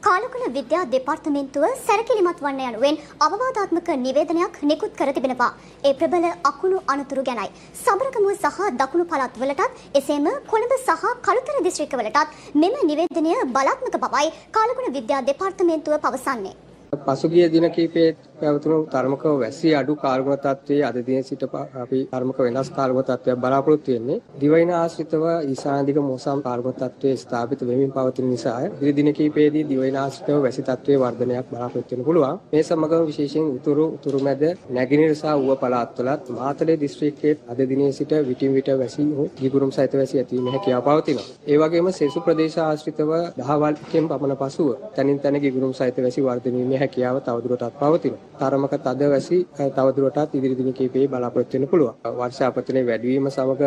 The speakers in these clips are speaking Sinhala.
කාලකුණ විද්‍යා දෙපාර්තමේන්තුව සැරකිලිමත් වන්න යනුවෙන් අවවාදාත්මක නිවේදනයක් නිකුත් කර තිබෙනවා. ඒ ප්‍රබල අකුණු අනතුරු ගැනයි. සබරගමුව සහ දකුණු පළාත්වලටත් එසේම කොළඹ සහ කළුතර දිස්ත්‍රික්කවලටත් මෙම නිවේදනය බලාත්මක බවයි කාලකුණ විද්‍යා දෙපාර්තමේන්තුව පවසන්නේ. පසුගිය දින කිහිපයේ පැවතුණු තරමක වැසි අඩු කාර්ගුණ තත්ත්වයේ අද දින සිට අපි තරමක වෙනස් කාර්ගුණ තත්ත්වයක් බලාපොරොත්තු වෙන්නේ. දිවයින ආශ්‍රිතව ඊශානදිග මෝසම් කාර්ගුණ තත්ත්වයේ ස්ථාපිත වෙමින් පවතින නිසා ඉදිරි දින කිහිපයේදී දිවයින ආශ්‍රිතව වැසි තත්ත්වයේ වර්ධනයක් බලාපොරොත්තු වෙන්න පුළුවන්. මේ සමගම විශේෂයෙන් උතුරු මැද නැගෙනහිර සහ ඌව පළාත්වලත් මාතලේ දිස්ත්‍රික්කයේ අද දිනේ සිට විටින් විට වැසි ගිගුරුම් සහිත වැසි ඇතිවීම හැකියාව පවතිනවා. ඒ වගේම සෙසු ප්‍රදේශ ආශ්‍රිතව දහවල්කෙන් පමණ පසුව තනින් තන ගිගුරුම් සහිත වැසි වර්ධනය හැකියාව තවදුරටත් පවතිනවා. තරමක තද වැසි තවදුරටත් ඉදිරි දින කිහිපෙදී බලාපොරොත්තු වෙන්න පුළුවන්. වර්ෂාපතනයේ වැඩිවීම සමග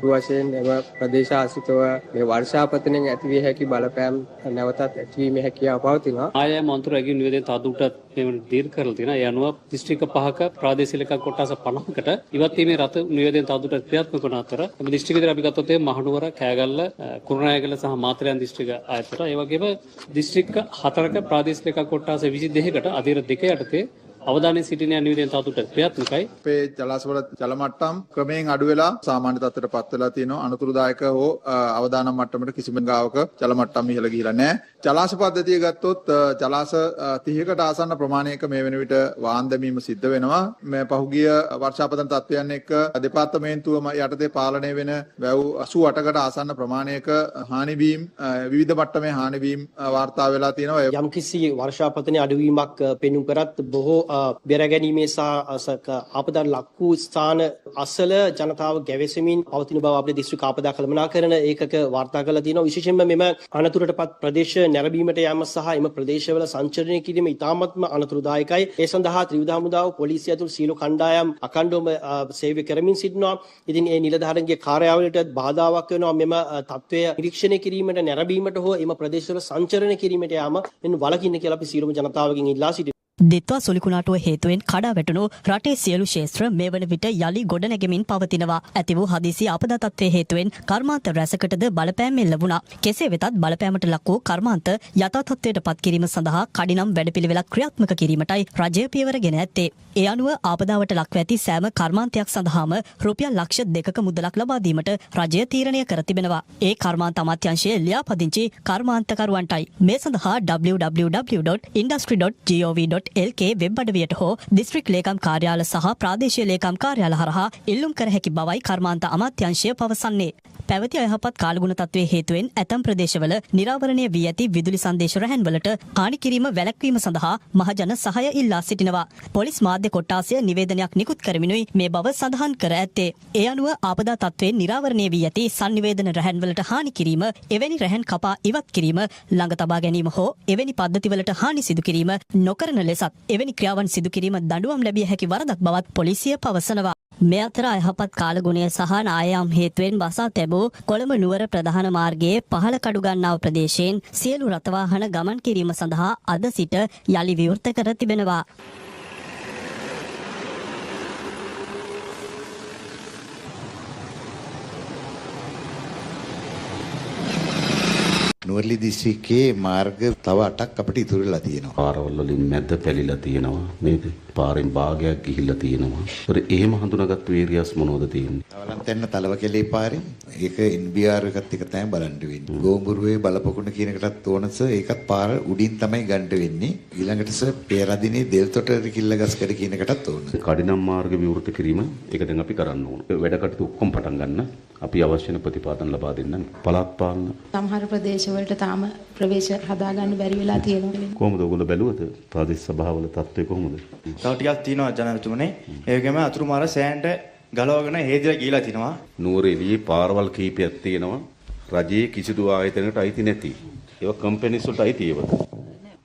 වශයෙන් එම ප්‍රදේශ ආශ්‍රිතව මේ වර්ෂාපතනයෙන් ඇතිවිය හැකි බලපෑම් නැවතත් ඇතිවීමේ හැකියාව පවතිනවා. ආයම අන්තර රැකිය නිවේදනය තවදුරටත් මේ දීර්ඝ කරලා තියෙනවා. ඒ අනුව දිස්ත්‍රික්ක 5ක ප්‍රාදේශීය ලේකම් කොටස් 50කට ඉවත් වීමේ රත නිවේදනය තවදුරටත් ක්‍රියාත්මක වන අතර එම දිස්ත්‍රික්ක විතර අපි ගත්තොත් මහනුවර, කෑගල්ල, කුරුණෑගල සහ මාතලයන් දිස්ත්‍රික්ක ආයතන, ඒ වගේම දිස්ත්‍රික්ක 4ක ප්‍රාදේශීය ලේකම් කොටස් 22කට අධීර 2 යටතේ අවධානයේ සිටින නිවේදනය තවදුරටත් ක්‍රියාත්මකයි. අපේ ජලාශවල ජල මට්ටම් ක්‍රමයෙන් අඩු වෙලා සාමාන්‍ය තත්ත්වයට පත් වෙලා තියෙනවා. අනුතුරුදායක හෝ අවදානම් මට්ටමට කිසිම ගාවක ජල මට්ටම් ඉහළ ගිහිලා නැහැ. ජලාශ පද්ධතිය ගත්තොත් ජලාශ 30කට ආසන්න ප්‍රමාණයක මේ වෙන විට වාන් දැමීම සිද්ධ වෙනවා. මේ පහුගිය වර්ෂාපතන තත්ත්වයන් එක්ක දෙපාර්තමේන්තුවම යටතේ පාලනය වෙන වැව් 88කට ආසන්න ප්‍රමාණයක හානි වීම විවිධ මට්ටමේ හානි වීම වාර්තා වෙලා තියෙනවා. යම්කිසි වර්ෂාපතනයේ අඩුවීමක් පෙනුම් කරත් බොහෝ බෙරගැනීමේ සහ ආපදාට ලක් වූ ස්ථාන අසල ජනතාව ගැවෙසමින් පවතින බව අපේ දිස්ත්‍රික්ක ආපදා කළමනාකරණ ඒකක වාර්තා කරලා තියෙනවා. විශේෂයෙන්ම මෙම අනතුරටපත් ප්‍රදේශ නැරඹීමට යාම සහ එම ප්‍රදේශවල සංචරණය කිරීම ඉතාමත්ම අනතුරුදායකයි. ඒ සඳහා ත්‍රිවිධ හමුදාව, පොලිසිය ඇතුළු සියලු කණ්ඩායම් අඛණ්ඩවම සේවය කරමින් සිටිනවා. ඉතින් ඒ නිලධාරීන්ගේ කාර්යාවලට බාධාවක් වෙනවා මෙම තත්ත්වය නිරීක්ෂණය කිරීමට, නැරඹීමට හෝ එම ප්‍රදේශවල සංචරණය කිරීමට යාම මෙන්න වළකින්න කියලා අපි සියලුම ජනතාවගෙන් ඉල්ලා සිටිනවා. දෙත්වා සුලිකුණාටුව හේතුවෙන් කඩා වැටුණු රටේ සියලු ක්ෂේත්‍ර මේ වන විට යලි ගොඩනැගෙමින් පවතිනවා. ඇති වූ හදිසි ආපදා තත්ත්වයේ හේතුවෙන් කර්මාන්ත රැසකටද බලපෑම් එල්ල වුණා. කෙසේ වෙතත් බලපෑමට ලක් වූ කර්මාන්ත යථා තත්ත්වයට පත් කිරීම සඳහා කඩිනම් වැඩපිළිවෙලක් ක්‍රියාත්මක කිරීමටයි රජය පියවර ගෙන ඇත්තේ. ඒ අනුව ආපදාවට ලක්ව ඇති සෑම කර්මාන්තයක් සඳහාම රුපියල් ලක්ෂ 2ක මුදලක් ලබා දීමට රජය තීරණය කර තිබෙනවා. ඒ කර්මාන්ත අමාත්‍යාංශයේ ලියාපදිංචි කර්මාන්තකරුවන්ටයි. මේ සඳහා www.industry.gov.lk වෙබ් අඩවියට හෝ දිස්ත්‍රික් ලේකම් කාර්යාල සහ ප්‍රාදේශීය ලේකම් කාර්යාල හරහා ඉල්ලුම් කර හැකි බවයි කර්මාන්ත අමාත්‍යාංශය පවසන්නේ. පැවති අයහපත් කාලගුණ තත්ත්වයේ හේතුවෙන් ඇතම් ප්‍රදේශවල නිරාවරණය වී ඇති විදුලි සංදේශ රැහන්වලට හානි කිරීම වැළැක්වීම සඳහා මහජන සහාය ඉල්ලා සිටිනවා. පොලිස් මාධ්‍ය කොට්ටාසය නිවේදනයක් නිකුත් කරමිනුයි මේ බව සඳහන් කර ඇත්තේ. ඒ අනුව ආපදා තත්ත්වයෙන් නිරාවරණය වී ඇති සංනිවේදන රැහන්වලට හානි කිරීම, එවැනි රැහන් කපා ඉවත් කිරීම, ළඟ තබා ගැනීම හෝ එවැනි පද්ධතිවලට හානි සිදු කිරීම නොකරන ලෙසත් එවැනි ක්‍රියාවන් සිදු කිරීම දඬුවම් ලැබිය හැකි වරදක් බවත් පොලිසිය පවසනවා. මේ අතර අයහපත් කාලගුණය සහ නායම් හේතුවෙන් බසා තැබූ කොළඹ නුවර ප්‍රධාන මාර්ගයේ පහළ කඩුගන්නාව ප්‍රදේශයෙන් සියලු රථවාහන ගමන් කිරීම සඳහා අද සිට යලි විවෘත කර තිබෙනවා. නුවරඑළිය දිස්ත්‍රික්කයේ මාර්ග තව 8ක් අපිට ඉතුරු වෙලා තියෙනවා. පාරවල් වලින් මැද පැලිලා තියෙනවා නේද? පාරෙන් භාගයක් ගිහිල්ලා තියෙනවා. ඒතර එහෙම හඳුනාගත්තු ඒරියාස් මොනවද තියෙන්නේ? අවලන්තැන්න තලවකැලේ පාරේ ඒක NBR එකත් එක තමයි බලන්න වෙන්නේ. ගෝඹුරුවේ බලපොකුණ කියන එකටත් ඕනස ඒකත් පාර උඩින් තමයි ගන්න වෙන්නේ. ඊළඟට පෙරදිනේ දෙල්තොට කිල්ලගස්කඩ කියන එකටත් ඕන. කඩිනම් මාර්ග විවෘත කිරීම ඒක දැන් අපි කරන්න ඕන. වැඩ කටයුතු ඔක්කොම පටන් ගන්න. අපි අවශ්‍ය ප්‍රතිපාදන ලබා දෙන්න. පළාත් පාලන සමහර ප්‍රදේශවලට තාම ප්‍රවේශ හදාගන්න බැරි වෙලා තියෙනවා. කොහොමද ඔයගොල්ලෝ බැලුවද? ප්‍රාදේශ සභාවල තත්ත්වය කොහොමද? තව ටිකක් තියෙනවා ජනාධිපතිතුමනේ. ඒකෙම අතුරු මාර සෑන්ට ගලවගෙන හේදිලා ගිහිලා තිනවා. නුවරඑළියේ පාරවල් කීපයක් තියෙනවා. රජයේ කිසිදු ආයතනයකට අයිති නැති. ඒවා කම්පැනිස් වලට අයිති ඒවා.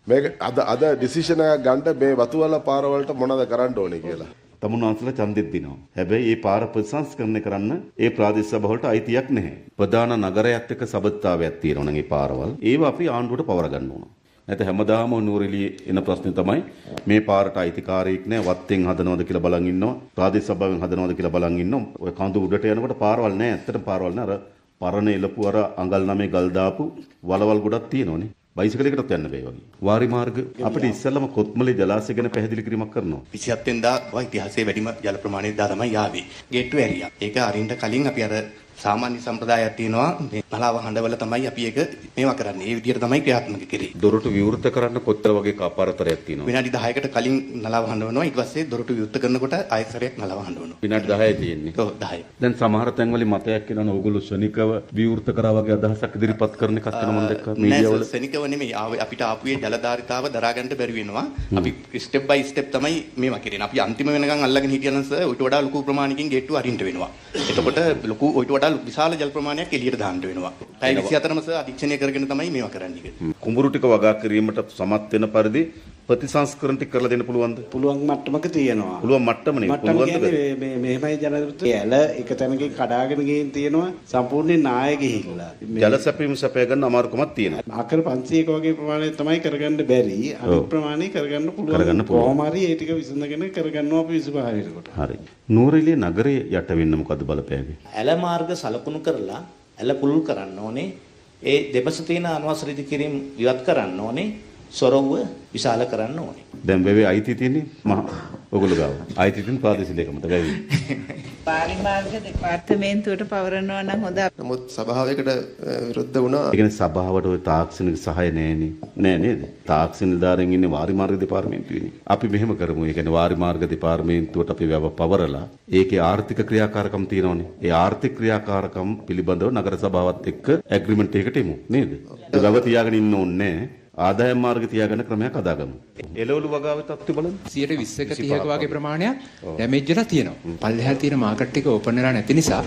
මේක අද ඩිසිෂන් එකක් ගන්න මේ වතුවල පාරවලට මොනවද කරන්න ඕනේ කියලා. තමුන්වන්සලා ඡන්දෙත් දිනවා. හැබැයි මේ පාර ප්‍රතිසංස්කරණය කරන්න ඒ ප්‍රාදේශ සභාවලට අයිතියක් නැහැ. ප්‍රධාන නගරයත් එක්ක සබඳතාවයක් තියෙනවා නම් මේ පාරවල්. ඒවා අපි ආණ්ඩුවට පවර ගන්න ඕන. නැත්නම් හැමදාම නුවරඑළියේ එන ප්‍රශ්නේ තමයි මේ පාරට අයිතිකාරයෙක් නැහැ. වත්තෙන් හදනවද කියලා බලන් ඉන්නවා. ප්‍රාදේශ සභාවෙන් හදනවද කියලා බලන් ඉන්නවා. ඔය කඳු උඩට යනකොට පාරවල් නැහැ. ඇත්තටම පාරවල් නැහැ. අර පරණ එලපු අර අඟල් 9 ගල් දාපු වලවල් ගොඩක් තියෙනවනේ. බයිසිකලයකටත් යන්න බෑ වගේ. වාරි මාර්ග අපිට ඉස්සෙල්ලම කොත්මලේ ජලාශය ගැන පැහැදිලි කිරීමක් කරනවා. 27 වෙනිදා ඉතිහාසයේ වැඩිම ජල ප්‍රමාණය දා තමයි යාවේ. ගේට්ටුව ඇරියා. ඒක අරින්න කලින් අපි අර සාමාන්‍ය සම්ප්‍රදායක් තියෙනවා මේ නලාව හඬවල තමයි අපි ඒක මේවා කරන්නේ. ඒ විදිහට තමයි ක්‍රියාත්මක කරේ. දොරටු විවෘත කරන්න කොච්චර වගේ කාපාරතරයක් තියෙනවද? විනාඩි 10කට කලින් නලාව හඬවනවා. ඊට පස්සේ දොරටු විවෘත කරනකොට ආයතරයක් නලාව හඬවනවා. විනාඩි 10යි තියෙන්නේ. ඔව් 10යි. දැන් සමහර තැන්වලින් මතයක් කියනවා ඕගොල්ලෝ ශනිකව විවෘත කරා වගේ අදහසක් ඉදිරිපත් කරන එකක් වෙන මම දැක්කා මීඩියාවල. නෑ ශනිකව නෙමෙයි. අපිට ආපුවේ ජලධාරිතාව දරා ගන්න බැරි වෙනවා. අපි ස්ටෙප් බයි ස්ටෙප් තමයි මේවා කරන්නේ. අපි අන්තිම වෙනකන් අල්ලගෙන හිටියනම් සර් ඊට වඩා ලොකු ප්‍රමාණයකින් ගේට්ටුව අරින්න වෙනවා. එතකොට ලොකු ඊට වඩා විශාල ජල ප්‍රමාණයක් එළියට දාන්න වෙනවා. පැය 24ම සර් අධීක්ෂණය කරගෙන තමයි මේවා කරන්නේ. කුඹුරු ටික වගා කිරීමට සමත් වෙන පරිදි ප්‍රතිසංස්කරණ ටික කරලා දෙන්න පුළුවන්ද? පුළුවන් මට්ටමක තියෙනවා. පුළුවන් මට්ටම නෙවෙයි. පුළුවන්ද? මේ මෙහෙමයි ජනතුමනි ඇල එක තැනකින් කඩාගෙන ගිහින් තියෙනවා සම්පූර්ණයෙන් නාය ගිහිල්ලා. ජල සැපීම සැපය ගන්න අමාරුකමක් තියෙනවා. ආකර 500ක වගේ ප්‍රමාණයක් තමයි කරගන්න බැරි. අනිත් ප්‍රමාණය කරගන්න පුළුවන්. කොහොම හරි ඒ ටික විසඳගෙන කරගන්නවා අපි 25 වෙනකොට. හරි. නූරෙලිය නගරයේ යට වෙන්න මොකද බලපෑගේ? ඇල මාර්ග සලකුණු කරලා ඇල පුළුල් කරන්න ඕනේ. ඒ දෙපස තියෙන අනවසර ඉදිකිරීම ඉවත් කරන්න ඕනේ. සොරවුව විශාල කරන්න ඕනේ. දැන් වෙවේ අයිති තියෙන්නේ මහා ඔගොල්ලෝ ගාව. අයිති තියෙන ප්‍රාදේශීය ලේකමට වෙවේ. පාරිමාර්ග දෙපාර්තමේන්තුවට පවරනවා නම් හොඳ. නමුත් සභාවයකට විරුද්ධ වුණා. ඒ කියන්නේ සභාවට ওই තාක්ෂණික සහාය නැහැනේ. නෑ නේද? තාක්ෂණ නිලධාරීන් ඉන්නේ වාරිමාර්ග දෙපාර්තමේන්තුවේනේ. අපි මෙහෙම කරමු. ඒ කියන්නේ වාරිමාර්ග දෙපාර්තමේන්තුවට අපි වැව පවරලා ඒකේ ආර්ථික ක්‍රියාකාරකම් තියෙනවනේ. ඒ ආර්ථික ක්‍රියාකාරකම් පිළිබඳව නගර සභාවත් එක්ක ඇග්‍රීමන්ට් එකකට එමු. නේද? ඒ වැව තියාගෙන ඉන්න ඕනේ නෑ. ආදායම් මාර්ග තියාගන්න ක්‍රමයක් හදාගමු. එළවලු වගාවේ තත්ත්වය බලන්න. 120ක 30ක වගේ ප්‍රමාණයක් ඩැමේජ් වෙලා තියෙනවා. පල්ලෙහාට තියෙන මාකට් එක ඕපන් වෙලා නැති නිසා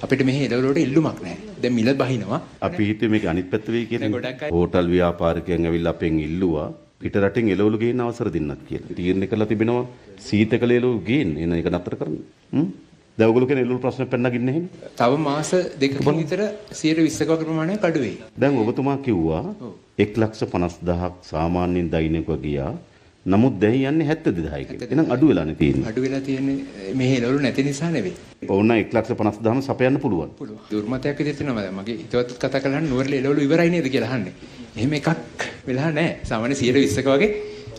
අපිට මෙහි එළවලු වලට ඉල්ලුමක් නැහැ. දැන් මිල බහිනවා. අපි හිතුවේ මේක අනිත් පැත්ත වෙයි කියලා. හෝටල් ව්‍යාපාරිකයන් ඇවිල්ලා අපෙන් ඉල්ලුවා පිට රටින් එළවලු ගේන්න අවසර දෙන්නත් කියලා. තීරණය කළා තිබෙනවා සීතකල එළවලු ගේන්න. එන එක නතර කරන්න. දැන් ඔයගොල්ලෝ කියන එළවලු ප්‍රශ්න පෙන්නගින්නේ නැහැ. තව මාස දෙකකින් විතර 120ක වගේ ප්‍රමාණයක් අඩු වෙයි. දැන් ඔබතුමා කිව්වා 1,50,000ක් සාමාන්‍යයෙන් දෛනිකව ගියා. නමුත් දැන් යන්නේ 72,000 කියලා. එහෙනම් අඩු වෙලානේ තියෙන්නේ. අඩු වෙලා තියෙන්නේ මෙහි එළවලු නැති නිසා නෙවෙයි. ඕන 1,50,000ම සපයන්න පුළුවන්. දුර්මතයක් විදිහට තියෙනවා. මගේ හිතවත් කතා කළාම නුවරලි එළවලු ඉවරයි නේද කියලා අහන්නේ. එහෙම එකක් වෙලා නැහැ. සාමාන්‍ය 120ක වගේ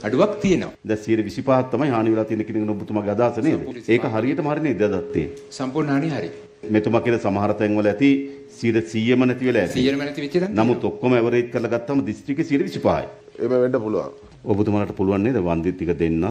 අඩුවක් තියෙනවා. දැන් 125ක් තමයි හානි වෙලා තියෙන කියන ඔබතුමාගේ අදහස නේද? ඒක හරියටම හරි නේද අදත්තේ? සම්පූර්ණ හානි හරි. මෙතුමා කියන සමහර තැන්වල ඇති 100ම නැති වෙලා ඇති. 100ම නැති වෙච්ච දා. නමුත් ඔක්කොම ඇවරේජ් කරලා ගත්තාම දිස්ත්‍රික්කේ 125යි. එහෙම වෙන්න පුළුවන්. ඔබතුමාලට පුළුවන් නේද වන්දි ටික දෙන්න?